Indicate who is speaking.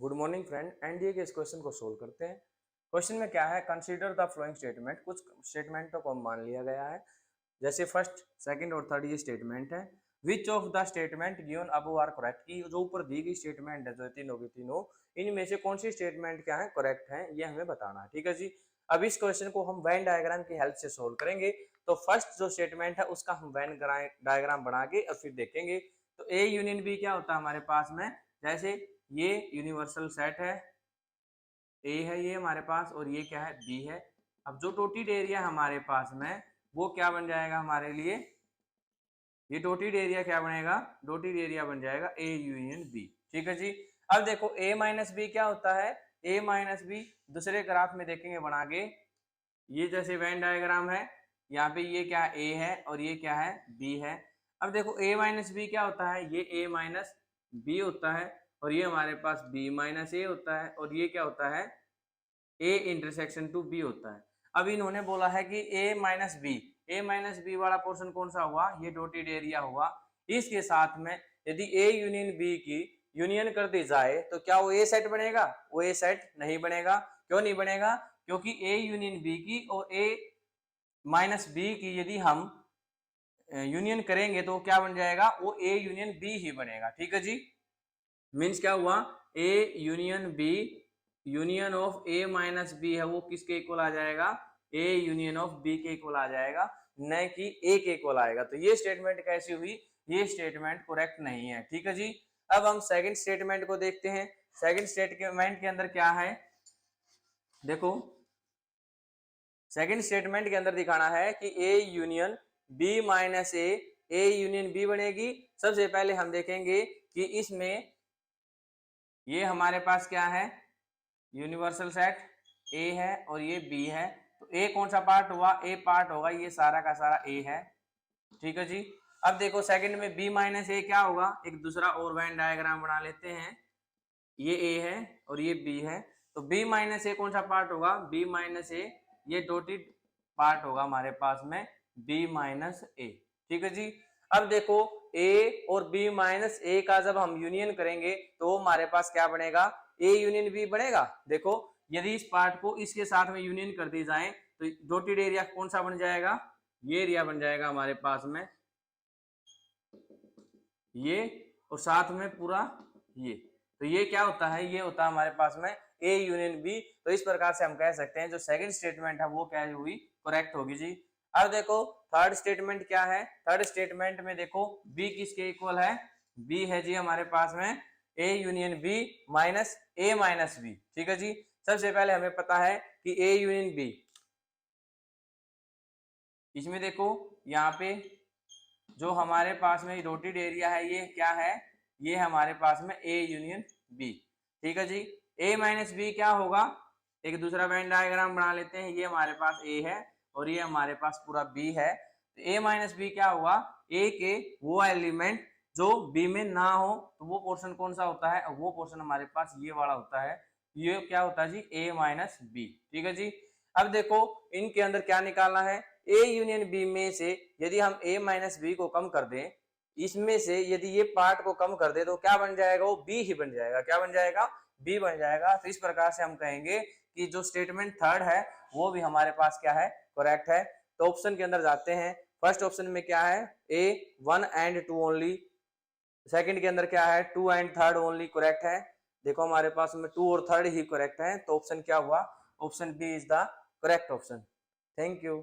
Speaker 1: Good morning friend, NDA के इस question को सोल्व करते हैं। क्वेश्चन में क्या है, कंसीडर द फ्लोइंग स्टेटमेंट। कुछ स्टेटमेंटों को मान लिया गया है, जैसे फर्स्ट, सेकंड और थर्ड ये स्टेटमेंट है। Which of the statement given above are correct, की जो ऊपर दी गई स्टेटमेंट है जो तीनों की तीनों, इनमें से कौन सी स्टेटमेंट क्या है करेक्ट है, ये हमें बताना है। ठीक है जी। अब इस क्वेश्चन को हम वेन डायग्राम की हेल्प से सोल्व करेंगे। तो फर्स्ट जो स्टेटमेंट है उसका हम वेन डायग्राम बना के और फिर देखेंगे। तो ए यूनियन बी क्या होता है हमारे पास में, जैसे ये यूनिवर्सल सेट है, ए है ये हमारे पास, और ये क्या है, बी है। अब जो डॉटेड एरिया हमारे पास में वो क्या बन जाएगा हमारे लिए, ये डॉटेड एरिया क्या बनेगा, डॉटेड एरिया बन जाएगा ए यूनियन बी। ठीक है जी। अब देखो ए माइनस बी क्या होता है, ए माइनस बी दूसरे ग्राफ में देखेंगे बना के, ये जैसे वेन डायग्राम है, यहाँ पे ये क्या ए है और ये क्या है, बी है। अब देखो ए माइनस बी क्या होता है, ये ए माइनस बी होता है, और ये हमारे पास बी माइनस ए होता है, और ये क्या होता है, ए इंटरसेक्शन टू बी होता है। अब इन्होंने बोला है कि ए माइनस बी वाला पोर्शन कौन सा हुआ, ये डॉटेड एरिया हुआ। इसके साथ में यदि ए यूनियन बी की यूनियन कर दी जाए तो क्या वो ए सेट बनेगा, वो ए सेट नहीं बनेगा। क्यों नहीं बनेगा, क्योंकि ए यूनियन बी की और ए माइनस बी की यदि हम यूनियन करेंगे तो क्या बन जाएगा, वो ए यूनियन बी ही बनेगा। ठीक है जी। मीन्स क्या हुआ, A union B, union of A minus B है वो किसके इक्वल आ जाएगा, ए यूनियन ऑफ बी के इक्वल आ जाएगा, न कि ए के इक्वल आएगा। तो ये स्टेटमेंट कैसी हुई, ये स्टेटमेंट करेक्ट नहीं है। ठीक है जी। अब हम सेकंड स्टेटमेंट को देखते हैं। सेकंड स्टेटमेंट के अंदर क्या है, देखो सेकंड स्टेटमेंट के अंदर दिखाना है कि A union B minus A union B बनेगी। सबसे पहले हम देखेंगे कि इसमें ये हमारे पास क्या है, यूनिवर्सल सेट ए है और ये बी है। तो ए कौन सा पार्ट हुआ, ए पार्ट होगा, ये सारा का सारा ए है। ठीक है जी। अब देखो सेकंड में बी माइनस ए क्या होगा, एक दूसरा और वेन डायग्राम बना लेते हैं। ये ए है और ये बी है, तो बी माइनस ए कौन सा पार्ट होगा, बी माइनस ए, ये डॉटेड पार्ट होगा हमारे पास में बी माइनस ए। ठीक है जी। अब देखो ए और बी माइनस ए का जब हम यूनियन करेंगे तो हमारे पास क्या बनेगा, ए यूनियन बी बनेगा। देखो यदि इस पार्ट को इसके साथ में यूनियन कर दी जाए तो डॉटेड एरिया कौन सा बन जाएगा, ये एरिया बन जाएगा हमारे पास में ये, और साथ में पूरा ये। तो ये क्या होता है, ये होता है हमारे पास में ए यूनियन बी। तो इस प्रकार से हम कह सकते हैं जो सेकंड स्टेटमेंट है वो क्या हुई, करेक्ट होगी जी। अब देखो थर्ड स्टेटमेंट क्या है, थर्ड स्टेटमेंट में देखो बी किसके इक्वल है, बी है जी हमारे पास में A union B minus A minus B. ठीक है जी। सबसे पहले हमें पता है कि ए यूनियन बी, इसमें देखो यहाँ पे जो हमारे पास में डॉटेड एरिया है ये क्या है, ये हमारे पास में ए यूनियन बी। ठीक है जी। ए माइनस बी क्या होगा, एक दूसरा वेन डायग्राम बना लेते हैं। ये हमारे पास ए है और ये हमारे पास पूरा बी है। तो ए माइनस बी क्या हुआ, ए के वो एलिमेंट जो बी में ना हो तो वो पोर्शन कौन सा होता है, वो पोर्शन हमारे पास ये वाला होता है। ये क्या होता है जी, ए माइनस बी। ठीक है जी। अब देखो इनके अंदर क्या निकालना है, ए यूनियन बी में से यदि हम ए माइनस बी को कम कर दें, इसमें से यदि ये पार्ट को कम कर दे तो क्या बन जाएगा, वो बी ही बन जाएगा। क्या बन जाएगा, बी बन जाएगा। तो इस प्रकार से हम कहेंगे कि जो स्टेटमेंट थर्ड है वो भी हमारे पास क्या है, करेक्ट है। तो ऑप्शन के अंदर जाते हैं। फर्स्ट ऑप्शन में क्या है, ए 1 एंड 2 ओनली। सेकंड के अंदर क्या है, 2 एंड थर्ड ओनली करेक्ट है। देखो हमारे पास में 2 और थर्ड ही करेक्ट है। तो ऑप्शन क्या हुआ, option B is the correct option. Thank you.